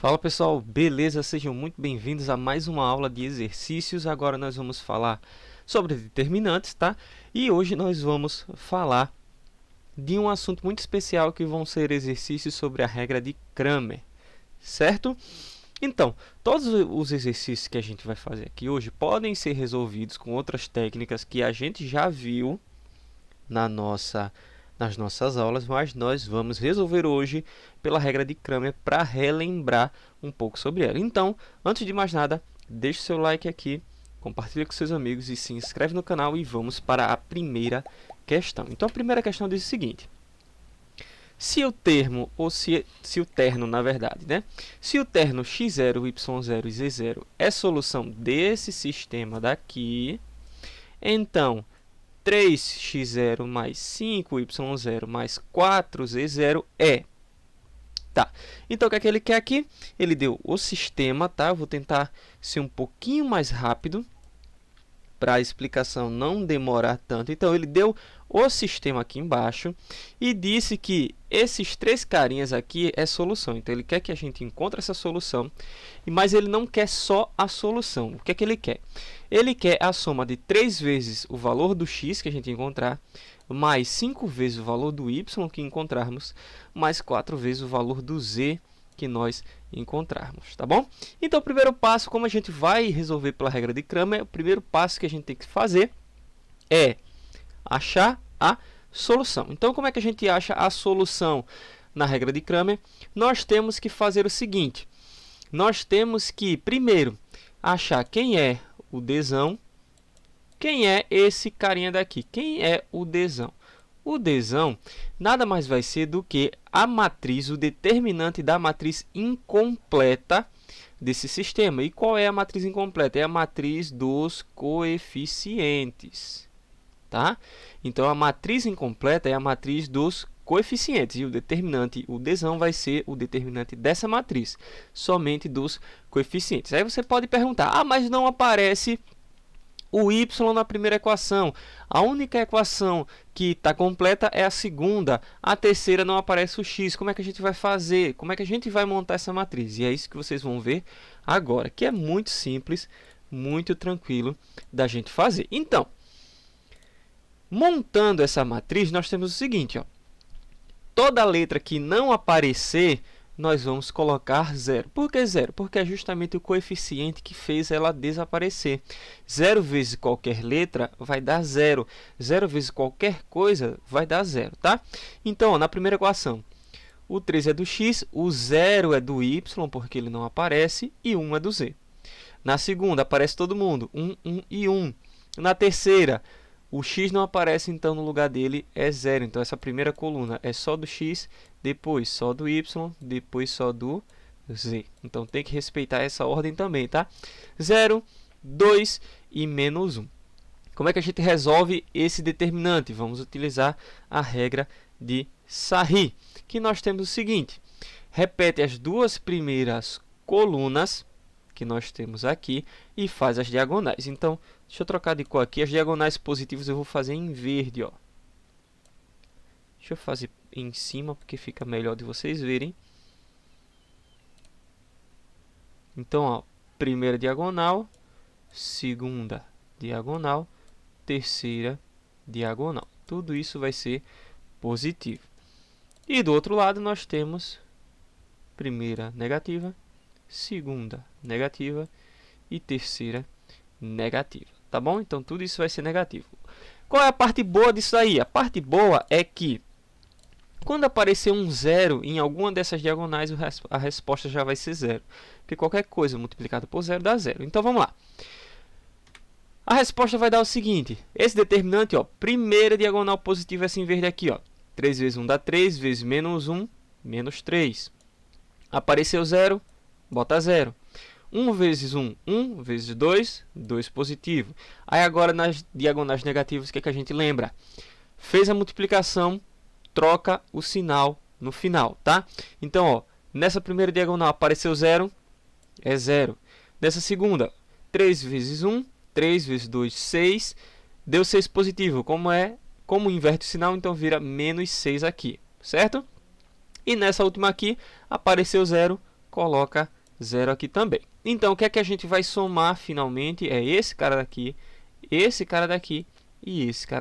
Fala pessoal, beleza? Sejam muito bem-vindos a mais uma aula de exercícios. Agora nós vamos falar sobre determinantes, tá? E hoje nós vamos falar de um assunto muito especial que vão ser exercícios sobre a regra de Cramer, certo? Então, todos os exercícios que a gente vai fazer aqui hoje podem ser resolvidos com outras técnicas que a gente já viu nas nossas aulas, mas nós vamos resolver hoje pela regra de Cramer para relembrar um pouco sobre ela. Então, antes de mais nada, deixe seu like aqui, compartilhe com seus amigos e se inscreve no canal e vamos para a primeira questão. Então, a primeira questão diz o seguinte: se o termo, ou se o terno, na verdade, né? Se o terno x0, y0 e z0 é solução desse sistema daqui, então 3x0 mais 5y0 mais 4z0 é... Tá, então o que é que ele quer aqui? Ele deu o sistema, tá? Eu vou tentar ser um pouquinho mais rápido para a explicação não demorar tanto. Então, ele deu o sistema aqui embaixo e disse que esses três carinhas aqui é solução. Então, ele quer que a gente encontre essa solução, mas ele não quer só a solução. O que é que ele quer? Ele quer a soma de 3 vezes o valor do x que a gente encontrar, mais 5 vezes o valor do y que encontrarmos, mais 4 vezes o valor do z que nós encontrarmos, tá bom? Então, o primeiro passo, como a gente vai resolver pela regra de Cramer, o primeiro passo que a gente tem que fazer é achar a solução. Então, como é que a gente acha a solução na regra de Cramer? Nós temos que fazer o seguinte: nós temos que, primeiro, achar quem é o dzão. Quem é esse carinha daqui? Quem é o dzão? O dzão nada mais vai ser do que a matriz, o determinante da matriz incompleta desse sistema. E qual é a matriz incompleta? É a matriz dos coeficientes, tá? Então, a matriz incompleta é a matriz dos coeficientes. E o determinante, o dzão, vai ser o determinante dessa matriz, somente dos coeficientes. Aí você pode perguntar: ah, mas não aparece o y na primeira equação. A única equação que está completa é a segunda. A terceira não aparece o x. Como é que a gente vai fazer? Como é que a gente vai montar essa matriz? E é isso que vocês vão ver agora, que é muito simples, muito tranquilo da gente fazer. Então, montando essa matriz, nós temos o seguinte, ó. Toda letra que não aparecer, nós vamos colocar 0. Por que 0? Porque é justamente o coeficiente que fez ela desaparecer. 0 vezes qualquer letra vai dar 0. 0 vezes qualquer coisa vai dar 0, tá? Então, ó, na primeira equação, o 3 é do x, o 0 é do y, porque ele não aparece, e 1 é do z. Na segunda, aparece todo mundo, 1, 1 e 1. Na terceira, o x não aparece, então no lugar dele é 0. Então, essa primeira coluna é só do x, depois só do y, depois só do z. Então, tem que respeitar essa ordem também, tá? 0, 2 e menos 1. Como é que a gente resolve esse determinante? Vamos utilizar a regra de Sarri, que nós temos o seguinte: repete as duas primeiras colunas que nós temos aqui e faz as diagonais. Então, deixa eu trocar de cor aqui. As diagonais positivas eu vou fazer em verde, ó. Deixa eu fazer em cima, porque fica melhor de vocês verem. Então, ó, primeira diagonal, segunda diagonal, terceira diagonal. Tudo isso vai ser positivo. E do outro lado nós temos primeira negativa, segunda negativa e terceira negativa, tá bom? Então, tudo isso vai ser negativo. Qual é a parte boa disso aí? A parte boa é que quando aparecer um 0 em alguma dessas diagonais, a resposta já vai ser 0. Porque qualquer coisa multiplicada por 0 dá 0. Então, vamos lá. A resposta vai dar o seguinte: esse determinante, ó, primeira diagonal positiva, essa em verde aqui, ó. 3 vezes 1 dá 3, vezes menos 1, menos 3. Apareceu 0, bota 0. 1 vezes 1, 1 vezes 2, 2 positivo. Aí agora nas diagonais negativas, o que é que a gente lembra? Fez a multiplicação, troca o sinal no final, tá? Então, ó, nessa primeira diagonal apareceu 0, é 0. Nessa segunda, 3 vezes 1, 3 vezes 2, 6. Deu 6 positivo. Como inverte o sinal, então vira menos 6 aqui, certo? E nessa última aqui, apareceu 0, coloca 0 aqui também. Então, o que é que a gente vai somar finalmente? É esse cara daqui e esse cara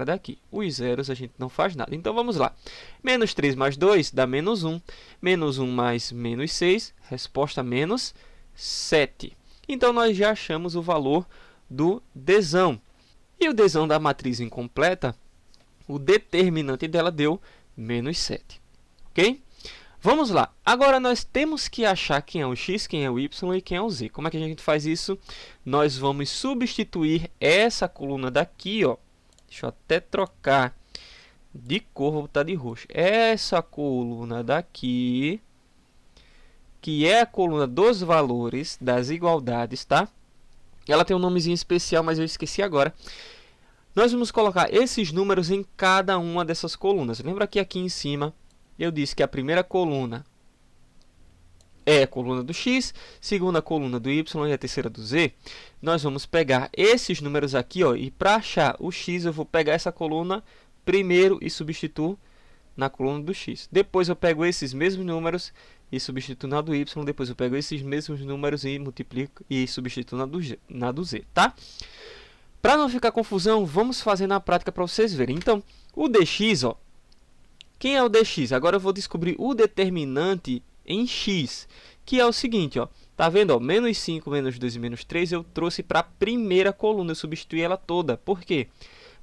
daqui. Os zeros a gente não faz nada. Então, vamos lá. Menos 3 mais 2 dá menos 1. Menos 1 mais menos 6, resposta menos 7. Então, nós já achamos o valor do Dzão. E o Dzão da matriz incompleta, o determinante dela deu menos 7. Ok? Vamos lá. Agora, nós temos que achar quem é o x, quem é o y e quem é o z. Como é que a gente faz isso? Nós vamos substituir essa coluna daqui, ó. Deixa eu até trocar de cor, vou botar de roxo. Essa coluna daqui, que é a coluna dos valores das igualdades, tá? Ela tem um nomezinho especial, mas eu esqueci agora. Nós vamos colocar esses números em cada uma dessas colunas. Lembra que aqui em cima eu disse que a primeira coluna é a coluna do x, segunda coluna do y e a terceira do z. Nós vamos pegar esses números aqui, ó, e para achar o x, eu vou pegar essa coluna primeiro e substituo na coluna do x. Depois eu pego esses mesmos números e substituo na do y. Depois eu pego esses mesmos números e multiplico e substituo na do z, tá? Para não ficar confusão, vamos fazer na prática para vocês verem. Então, o dx, ó, quem é o dx? Agora eu vou descobrir o determinante em x, que é o seguinte, ó. Tá vendo, ó? Menos 5, menos 2 e menos 3 eu trouxe para a primeira coluna, eu substituí ela toda. Por quê?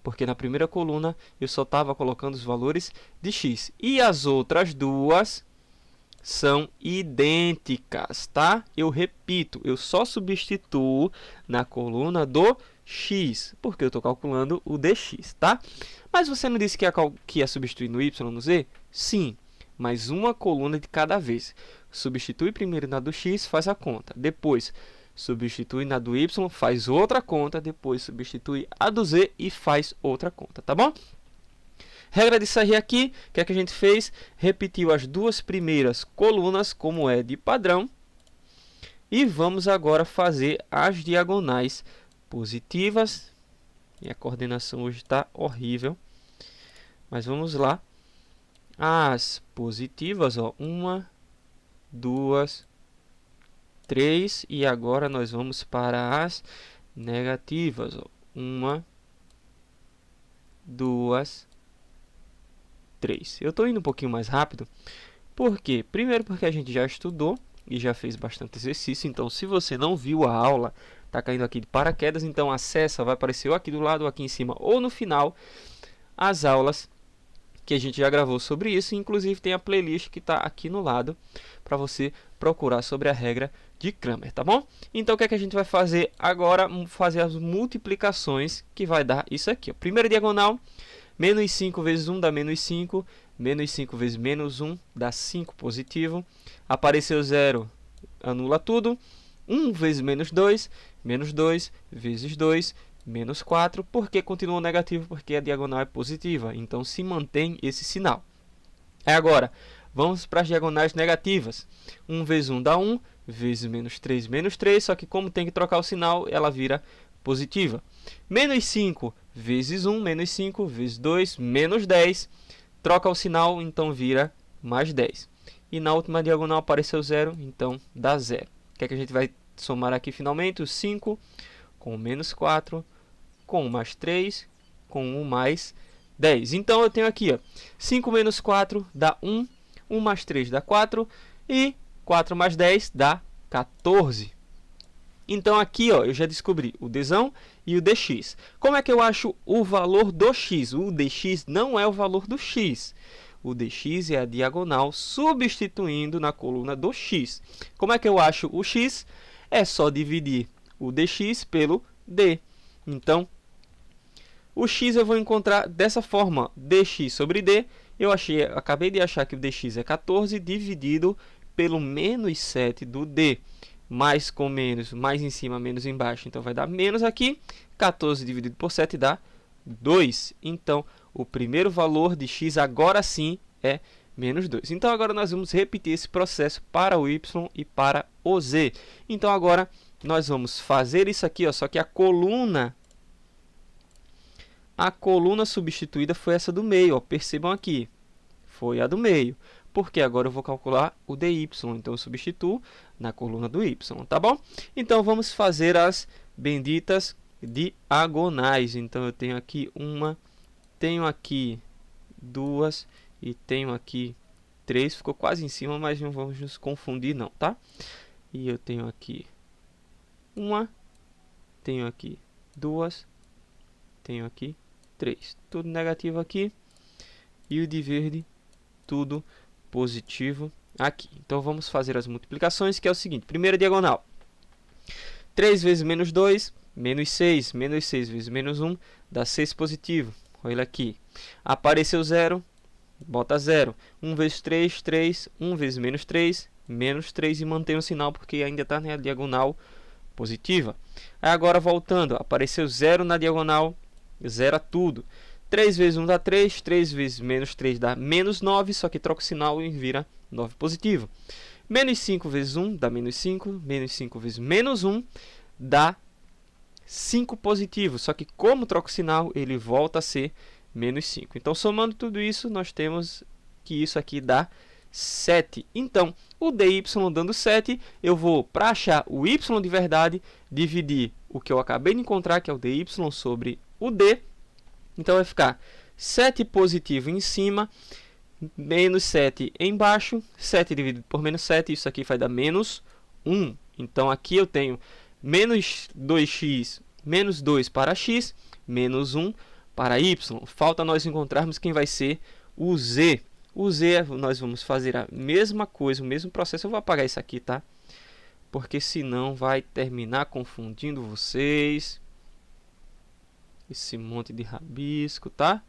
Porque na primeira coluna eu só estava colocando os valores de x. E as outras duas são idênticas, tá? Eu repito, eu só substituo na coluna do x, porque eu estou calculando o dx, tá? Mas você não disse que ia substituir no y no z? Sim, mas uma coluna de cada vez. Substitui primeiro na do x, faz a conta. Depois, substitui na do y, faz outra conta. Depois, substitui a do z e faz outra conta, tá bom? Regra de sair aqui, o que é que a gente fez? Repetiu as duas primeiras colunas, como é de padrão. E vamos agora fazer as diagonais positivas. Minha coordenação hoje está horrível. Mas vamos lá. As positivas, ó, 1, 2, 3. E agora nós vamos para as negativas, ó. 1, 2, 3. Eu estou indo um pouquinho mais rápido. Por quê? Primeiro porque a gente já estudou e já fez bastante exercício. Então, se você não viu a aula, está caindo aqui de paraquedas, então acessa, vai aparecer ou aqui do lado, ou aqui em cima, ou no final, as aulas que a gente já gravou sobre isso. Inclusive, tem a playlist que está aqui no lado, para você procurar sobre a regra de Cramer, tá bom? Então, o que é que a gente vai fazer agora? Fazer as multiplicações, que vai dar isso aqui, ó. Primeira diagonal, menos 5 vezes 1 dá menos 5. Menos 5 vezes menos 1 dá 5 positivo. Apareceu 0, anula tudo. 1 vezes menos 2 vezes 2, menos 4. Por que continua negativo? Porque a diagonal é positiva. Então, se mantém esse sinal. Agora, vamos para as diagonais negativas. 1 vezes 1 dá 1, vezes menos 3, só que como tem que trocar o sinal, ela vira positiva. Menos 5 vezes 1, menos 5 vezes 2, menos 10. Troca o sinal, então vira mais 10. E na última diagonal apareceu 0, então dá 0. O que é que a gente vai somar aqui finalmente? O 5 com o menos 4, com o mais 3, com o mais 10. Então, eu tenho aqui, ó, 5 menos 4 dá 1, 1 mais 3 dá 4, e 4 mais 10 dá 14. Então, aqui, ó, eu já descobri o dzão e o dx. Como é que eu acho o valor do x? O dx não é o valor do x. O dx é a diagonal substituindo na coluna do x. Como é que eu acho o x? É só dividir o dx pelo d. Então, o x eu vou encontrar dessa forma. Dx sobre d. Acabei de achar que o dx é 14 dividido pelo menos 7 do d. Mais com menos, mais em cima, menos embaixo. Então, vai dar menos aqui. 14 dividido por 7 dá 2. Então, o primeiro valor de x agora sim é menos 2. Então, agora nós vamos repetir esse processo para o y e para o z. Então, agora nós vamos fazer isso aqui, ó, só que a coluna substituída foi essa do meio. Ó, percebam aqui, foi a do meio. porque agora eu vou calcular o dy, então eu substituo na coluna do y, tá bom? Então vamos fazer as benditas diagonais. Então eu tenho aqui uma, tenho aqui duas e tenho aqui três. Ficou quase em cima, mas não vamos nos confundir não, tá? E eu tenho aqui uma, tenho aqui duas, tenho aqui três. Tudo negativo aqui. E o de verde, tudo positivo aqui. Então vamos fazer as multiplicações, que é o seguinte. Primeira diagonal. 3 vezes menos 2, menos 6. Menos 6 vezes menos 1, dá 6 positivo. Olha aqui. Apareceu 0, bota 0. 1 vezes 3, 3. 1 vezes menos 3, menos 3. E mantém o sinal, porque ainda está na diagonal positiva. Aí agora voltando. Apareceu 0 na diagonal, zera tudo. 3 vezes 1 dá 3, 3 vezes menos 3 dá menos 9, só que troca o sinal e vira 9 positivo. Menos 5 vezes 1 dá menos 5, menos 5 vezes menos 1 dá 5 positivo, só que como troca o sinal, ele volta a ser menos 5. Então, somando tudo isso, nós temos que isso aqui dá 7. Então, o dy dando 7, eu vou, para achar o y de verdade, dividir o que eu acabei de encontrar, que é o dy sobre o d. Então, vai ficar 7 positivo em cima, menos 7 embaixo. 7 dividido por menos 7, isso aqui vai dar menos 1. Então, aqui eu tenho menos 2x, menos 2 para x, menos 1 para y. Falta nós encontrarmos quem vai ser o z. O z, nós vamos fazer a mesma coisa, o mesmo processo. Eu vou apagar isso aqui, tá? Porque senão vai terminar confundindo vocês. Esse monte de rabisco, tá?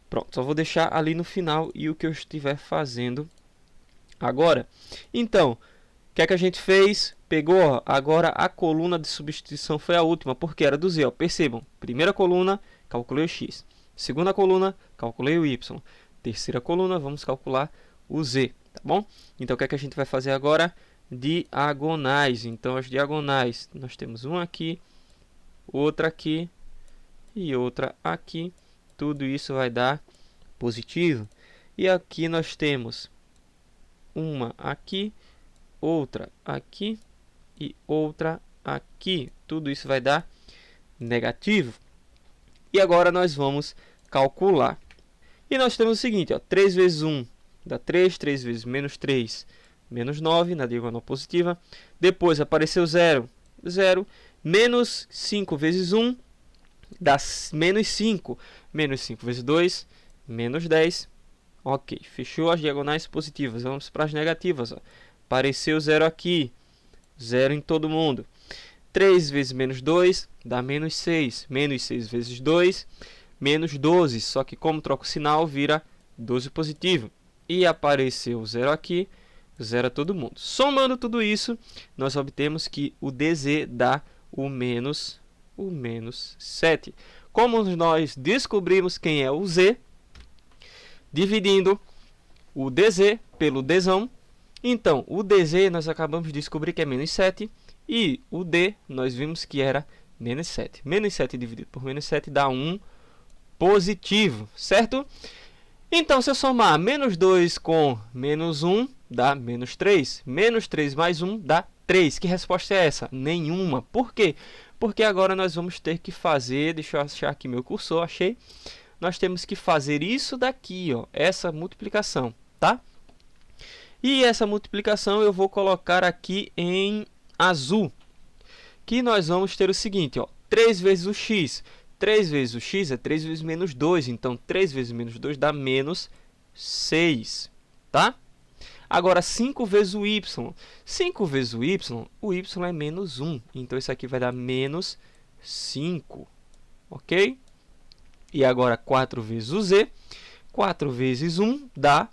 Pronto, só vou deixar ali no final e o que eu estiver fazendo agora. Então, o que é que a gente fez? Pegou, ó, agora a coluna de substituição foi a última, porque era do z. Ó. Percebam, primeira coluna, calculei o x. Segunda coluna, calculei o y. Terceira coluna, vamos calcular o z, tá bom? Então, o que é que a gente vai fazer agora? Diagonais. Então, as diagonais, nós temos uma aqui, outra aqui e outra aqui. Tudo isso vai dar positivo. E aqui nós temos uma aqui, outra aqui e outra aqui. Tudo isso vai dar negativo. E agora nós vamos calcular. E nós temos o seguinte, ó, 3 vezes 1 dá 3, 3 vezes menos 3, menos 9, na diagonal positiva. Depois apareceu 0, 0. Menos 5 vezes 1 dá menos 5. Menos 5 vezes 2, menos 10. Ok, fechou as diagonais positivas. Vamos para as negativas. Ó. Apareceu 0 aqui, 0 em todo mundo. 3 vezes menos 2 dá menos 6. Menos 6 vezes 2, menos 12. Só que como troca o sinal, vira 12 positivo. E apareceu 0 aqui, 0 a todo mundo. Somando tudo isso, nós obtemos que o dz dá o menos 7. Como nós descobrimos quem é o z, dividindo o dz pelo dzão, então o dz nós acabamos de descobrir que é menos 7 e o d nós vimos que era menos 7. Menos 7 dividido por menos 7 dá 1 positivo, certo? Então, se eu somar menos 2 com menos 1, dá menos 3. Menos 3 mais 1 dá 3. Que resposta é essa? Nenhuma. Por quê? Porque agora nós vamos ter que fazer... Deixa eu achar aqui meu cursor, achei. Nós temos que fazer isso daqui, ó, essa multiplicação, tá? E essa multiplicação eu vou colocar aqui em azul. Que nós vamos ter o seguinte, ó, 3 vezes o x. 3 vezes o x é 3 vezes menos 2. Então, 3 vezes menos 2 dá menos 6, tá? Agora, 5 vezes o y. 5 vezes o y é menos 1. Então, isso aqui vai dar menos 5, ok? E agora, 4 vezes o z. 4 vezes 1 dá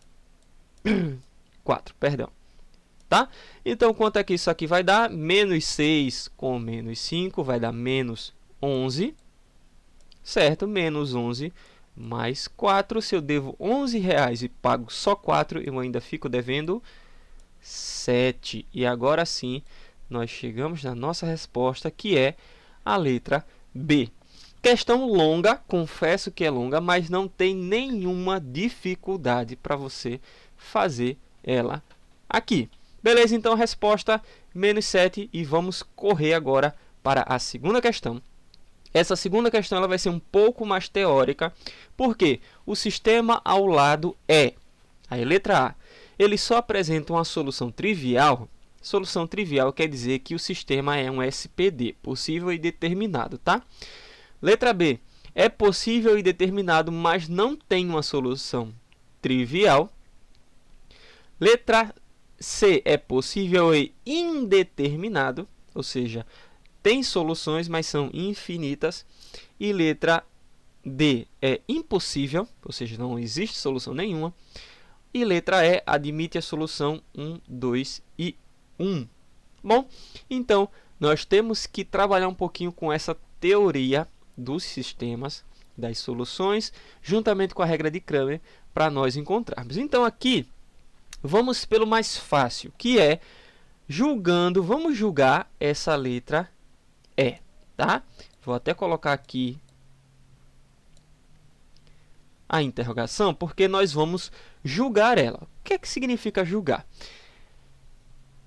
4, perdão. Tá? Então, quanto é que isso aqui vai dar? Menos 6 com menos 5 vai dar menos 11. Certo? Menos 11 mais 4. Se eu devo R$11 e pago só 4, eu ainda fico devendo 7. E agora sim, nós chegamos na nossa resposta, que é a letra B. Questão longa, confesso que é longa, mas não tem nenhuma dificuldade para você fazer ela aqui. Beleza? Então, resposta menos 7 e vamos correr agora para a segunda questão. Essa segunda questão ela vai ser um pouco mais teórica, porque o sistema ao lado é, aí letra A, ele só apresenta uma solução trivial. Solução trivial quer dizer que o sistema é um SPD, possível e determinado, tá? Letra B, é possível e determinado, mas não tem uma solução trivial. Letra C, é possível e indeterminado, ou seja, tem soluções, mas são infinitas. E letra D, é impossível, ou seja, não existe solução nenhuma. E letra E, admite a solução 1, 2 e 1. Bom, então, nós temos que trabalhar um pouquinho com essa teoria dos sistemas, das soluções, juntamente com a regra de Cramer, para nós encontrarmos. Então, aqui, vamos pelo mais fácil, que é julgando, vamos julgar essa letra E, tá? Vou até colocar aqui a interrogação, porque nós vamos julgar ela. O que é que significa julgar?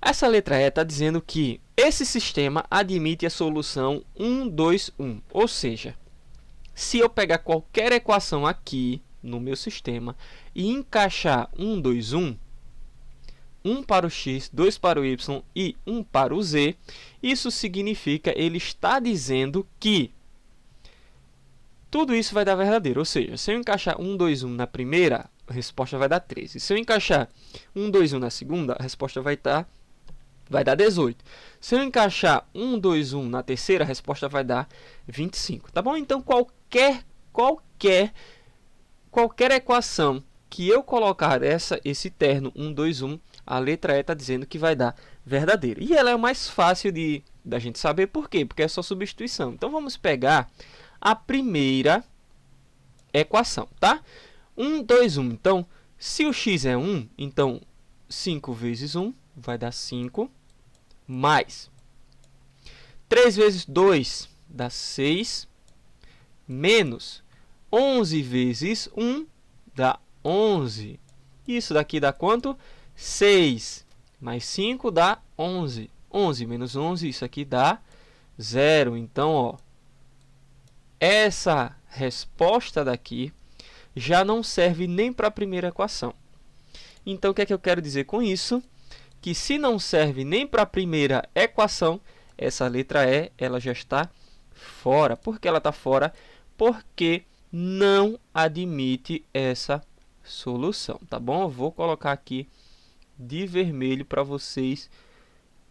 Essa letra E está dizendo que esse sistema admite a solução 1, 2, 1. Ou seja, se eu pegar qualquer equação aqui no meu sistema e encaixar 1, 2, 1, 1 para o x, 2 para o y e 1 para o z, isso significa, ele está dizendo que tudo isso vai dar verdadeiro. Ou seja, se eu encaixar 1, 2, 1 na primeira, a resposta vai dar 13. Se eu encaixar 1, 2, 1 na segunda, a resposta vai dar 18. Se eu encaixar 1, 2, 1 na terceira, a resposta vai dar 25. Tá bom? Então, qualquer equação que eu colocar esse terno 1, 2, 1, a letra E está dizendo que vai dar verdadeiro. E ela é o mais fácil da gente saber por quê? Porque é só substituição. Então, vamos pegar a primeira equação, tá? 1, 2, 1. Então, se o x é 1, então 5 vezes 1 vai dar 5, mais 3 vezes 2 dá 6, menos 11 vezes 1 dá 11. Isso daqui dá quanto? 6 mais 5 dá 11. 11 menos 11, isso aqui dá 0. Então, ó, essa resposta daqui já não serve nem para a primeira equação. Então, o que é que eu quero dizer com isso? Que se não serve nem para a primeira equação, essa letra E ela já está fora. Por que ela está fora? Porque não admite essa solução, tá bom? Eu vou colocar aqui de vermelho para vocês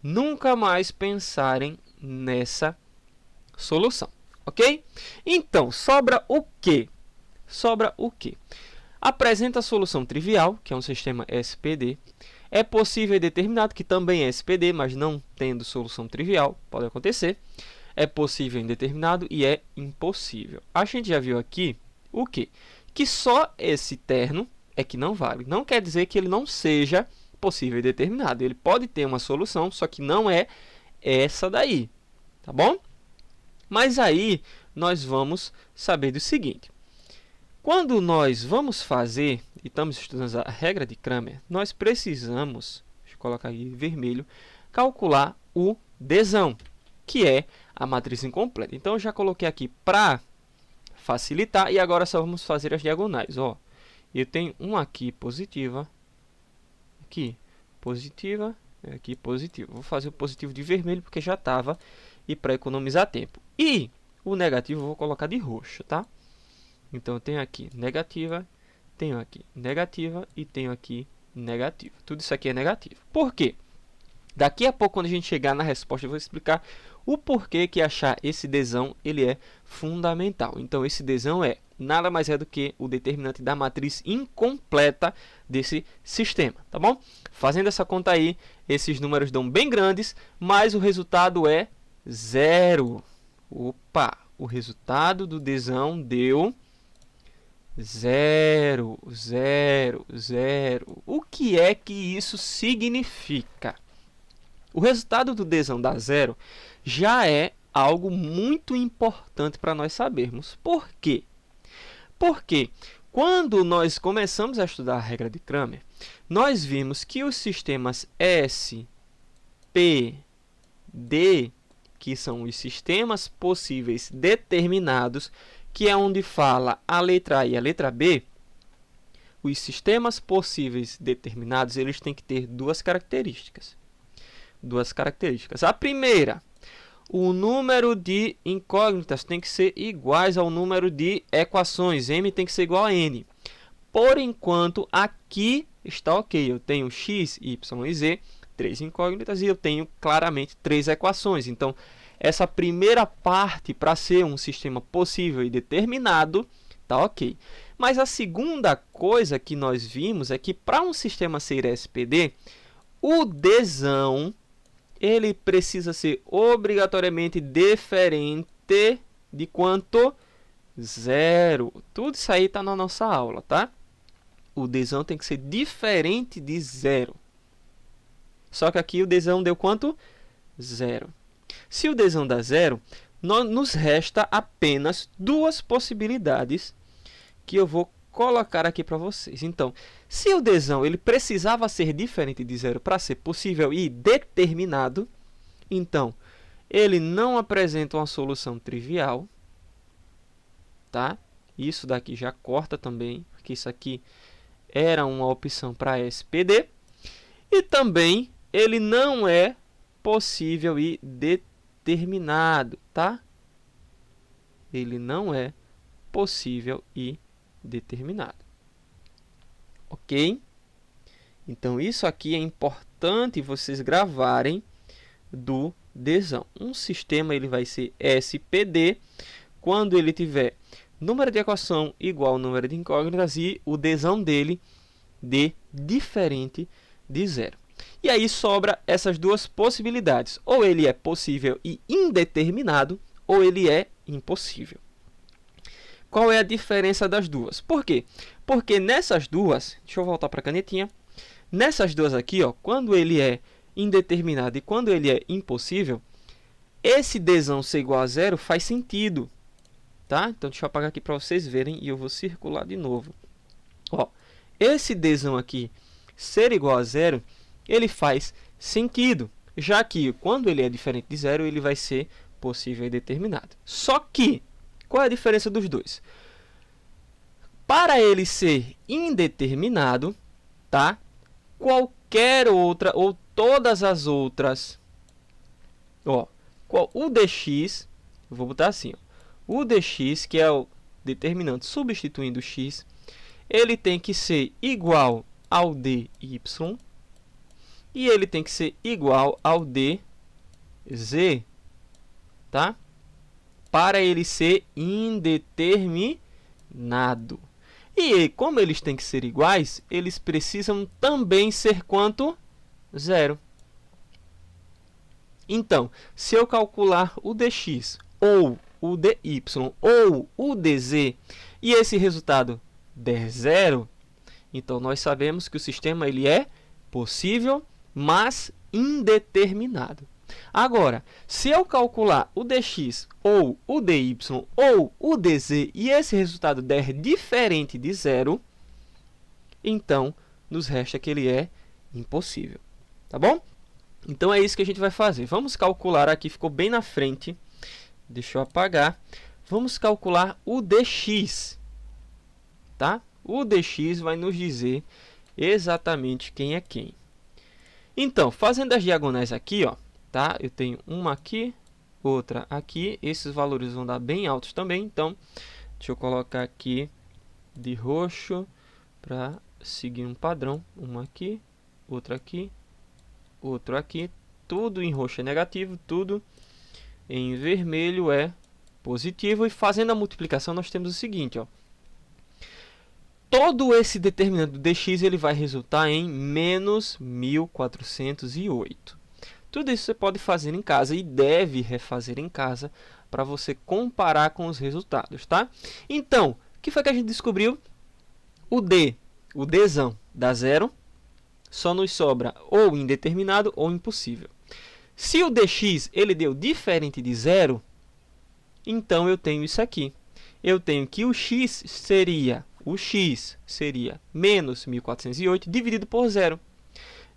nunca mais pensarem nessa solução, ok? Então, sobra o quê? Sobra o quê? Apresenta a solução trivial, que é um sistema SPD. É possível e determinado, que também é SPD, mas não tendo solução trivial, pode acontecer. É possível e indeterminado e é impossível. A gente já viu aqui o quê? Que só esse terno é que não vale. Não quer dizer que ele não seja possível e determinado. Ele pode ter uma solução, só que não é essa daí, tá bom? Mas aí nós vamos saber do seguinte. Quando nós vamos fazer, e estamos estudando a regra de Cramer, nós precisamos, deixa eu colocar aí vermelho, calcular o Dzão, que é a matriz incompleta. Então, eu já coloquei aqui para facilitar, e agora só vamos fazer as diagonais. Ó, eu tenho uma aqui positiva, aqui positiva, aqui positiva. Vou fazer o positivo de vermelho, porque já estava, e para economizar tempo. E o negativo eu vou colocar de roxo, tá? Então, eu tenho aqui negativa, tenho aqui negativa e tenho aqui negativa. Tudo isso aqui é negativo. Por quê? Daqui a pouco, quando a gente chegar na resposta, eu vou explicar o porquê que achar esse Dzão ele é fundamental. Então, esse Dzão é nada mais é do que o determinante da matriz incompleta desse sistema, tá bom? Fazendo essa conta aí, esses números dão bem grandes, mas o resultado é 0. Opa! O resultado do Dzão deu 0, 0, 0. O que é que isso significa? O resultado do Dzão dar 0 já é algo muito importante para nós sabermos. Por quê? Porque quando nós começamos a estudar a regra de Cramer, nós vimos que os sistemas S, P, D, que são os sistemas possíveis determinados, que é onde fala a letra A e a letra B, os sistemas possíveis determinados, eles têm que ter duas características. A primeira, o número de incógnitas tem que ser iguais ao número de equações. M tem que ser igual a N. Por enquanto, aqui está ok. Eu tenho x, y e z, 3 incógnitas, e eu tenho claramente 3 equações. Então, essa primeira parte, para ser um sistema possível e determinado, está ok. Mas a segunda coisa que nós vimos é que para um sistema ser SPD, o Dzão ele precisa ser obrigatoriamente diferente de quanto? 0. Tudo isso aí está na nossa aula, tá? O Dzão tem que ser diferente de 0. Só que aqui o Dzão deu quanto? 0. Se o Dzão dá 0, nos resta apenas duas possibilidades que eu vou colocar aqui para vocês. Então, se o Dzão ele precisava ser diferente de 0 para ser possível e determinado, então, ele não apresenta uma solução trivial, tá? Isso daqui já corta também, porque isso aqui era uma opção para SPD. E também, ele não é possível e determinado, tá? Ele não é possível e determinado. Ok? Então, isso aqui é importante vocês gravarem do Dzão. Um sistema ele vai ser SPD quando ele tiver número de equação igual ao número de incógnitas e o Dzão dele de diferente de 0. E aí sobra essas duas possibilidades. Ou ele é possível e indeterminado, ou ele é impossível. Qual é a diferença das duas? Por quê? Porque nessas duas, deixa eu voltar para a canetinha, nessas duas aqui, ó, quando ele é indeterminado e quando ele é impossível, esse Dzão ser igual a 0 faz sentido, tá? Então, deixa eu apagar aqui para vocês verem e eu vou circular de novo. Ó, esse Dzão aqui ser igual a 0, ele faz sentido, já que quando ele é diferente de 0, ele vai ser possível e determinado. Só que, qual é a diferença dos dois? Para ele ser indeterminado, tá? Qualquer outra ou todas as outras, ó, o dx, eu vou botar assim, ó, o dx, que é o determinante substituindo o x, ele tem que ser igual ao dy e ele tem que ser igual ao dz, tá? Para ele ser indeterminado. E como eles têm que ser iguais, eles precisam também ser quanto? 0. Então, se eu calcular o dx, ou o dy, ou o dz, e esse resultado der 0, então nós sabemos que o sistema ele é possível, mas indeterminado. Agora, se eu calcular o dx, ou o dy, ou o dz, e esse resultado der diferente de 0, então nos resta que ele é impossível. Tá bom? Então é isso que a gente vai fazer. Vamos calcular aqui, ficou bem na frente. Deixa eu apagar. Vamos calcular o dx. Tá? O dx vai nos dizer exatamente quem é quem. Então, fazendo as diagonais aqui, ó, tá? Eu tenho uma aqui, outra aqui. Esses valores vão dar bem altos também. Então, deixa eu colocar aqui de roxo para seguir um padrão. Uma aqui, outra aqui, outro aqui. Tudo em roxo é negativo, tudo em vermelho é positivo. E fazendo a multiplicação, nós temos o seguinte, ó. Todo esse determinante do dx ele vai resultar em menos 1408. Tudo isso você pode fazer em casa e deve refazer em casa para você comparar com os resultados, tá? Então, o que foi que a gente descobriu? O dzão dá 0, só nos sobra ou indeterminado ou impossível. Se o dx ele deu diferente de zero, então eu tenho isso aqui. Eu tenho que o x seria menos 1408 dividido por zero.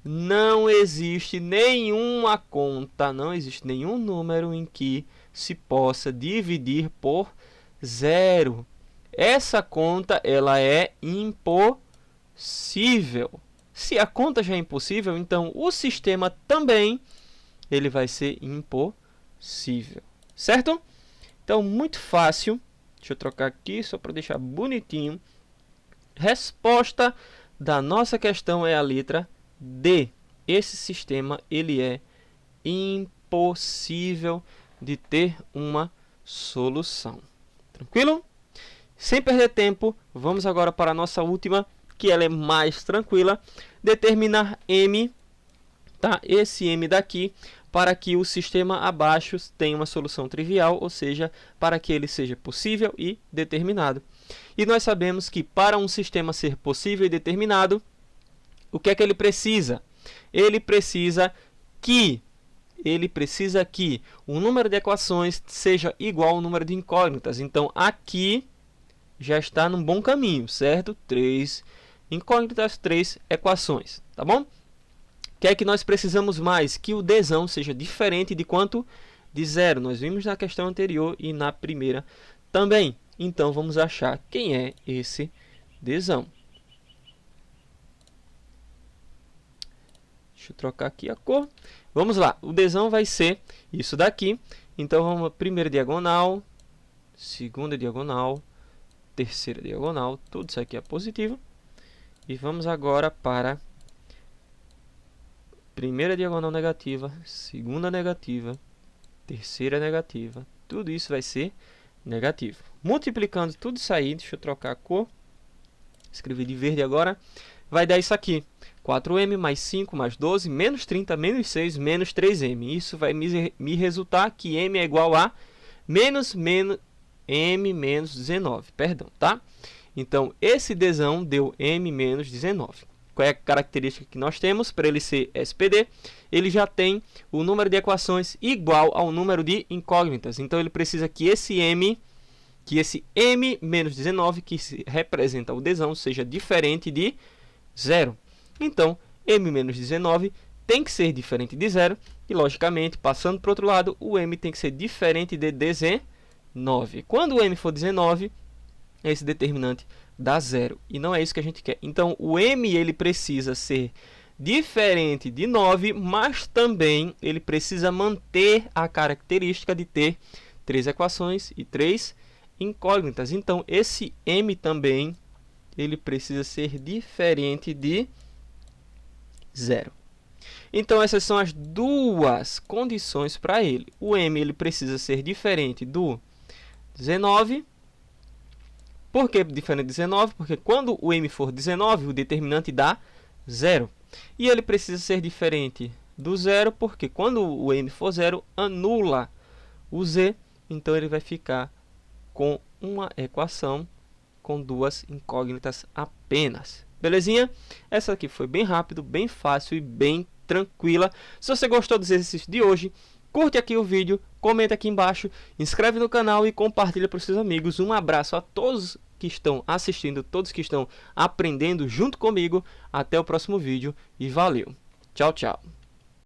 Não existe nenhuma conta, não existe nenhum número em que se possa dividir por zero. Essa conta ela é impossível. Se a conta já é impossível, então o sistema também ele vai ser impossível, certo? Então, muito fácil. Deixa eu trocar aqui só para deixar bonitinho. Resposta da nossa questão é a letra D. Esse sistema ele é impossível de ter uma solução. Tranquilo? Sem perder tempo, vamos agora para a nossa última, que ela é mais tranquila. Determinar M, tá? Esse M daqui, para que o sistema abaixo tenha uma solução trivial, ou seja, para que ele seja possível e determinado. E nós sabemos que para um sistema ser possível e determinado, o que é que ele precisa? Ele precisa que o número de equações seja igual ao número de incógnitas. Então, aqui já está num bom caminho, certo? 3 incógnitas, 3 equações, tá bom? O que é que nós precisamos mais? Que o dzão seja diferente de quanto? De zero. Nós vimos na questão anterior e na primeira também. Então, vamos achar quem é esse dzão. Deixa eu trocar aqui a cor. Vamos lá. O dzão vai ser isso daqui. Então, vamos primeira diagonal, segunda diagonal, terceira diagonal. Tudo isso aqui é positivo. E vamos agora para primeira diagonal negativa, segunda negativa, terceira negativa. Tudo isso vai ser negativo. Multiplicando tudo isso aí, deixa eu trocar a cor. Escrevi de verde agora. Vai dar isso aqui. 4m mais 5 mais 12, menos 30, menos 6, menos 3m. Isso vai me resultar que m é igual a m menos 19. Perdão, tá? Então, esse dzão deu m menos 19. Qual é a característica que nós temos para ele ser SPD? Ele já tem o número de equações igual ao número de incógnitas. Então, ele precisa que esse m menos 19, que representa o dzão, seja diferente de zero. Então, m menos 19 tem que ser diferente de zero. E, logicamente, passando para o outro lado, o m tem que ser diferente de 19. Quando o m for 19, esse determinante dá zero. E não é isso que a gente quer. Então, o m ele precisa ser diferente de 9, mas também ele precisa manter a característica de ter 3 equações e 3 incógnitas. Então, esse m também ele precisa ser diferente de zero. Então, essas são as duas condições para ele. O m ele precisa ser diferente do 19. Por que diferente de 19? Porque quando o m for 19, o determinante dá zero. E ele precisa ser diferente do zero, porque quando o m for zero, anula o z. Então, ele vai ficar com uma equação com duas incógnitas apenas. Belezinha? Essa aqui foi bem rápido, bem fácil e bem tranquila. Se você gostou dos exercícios de hoje, curte aqui o vídeo, comenta aqui embaixo, inscreve no canal e compartilha para os seus amigos. Um abraço a todos que estão assistindo, todos que estão aprendendo junto comigo. Até o próximo vídeo e valeu! Tchau, tchau!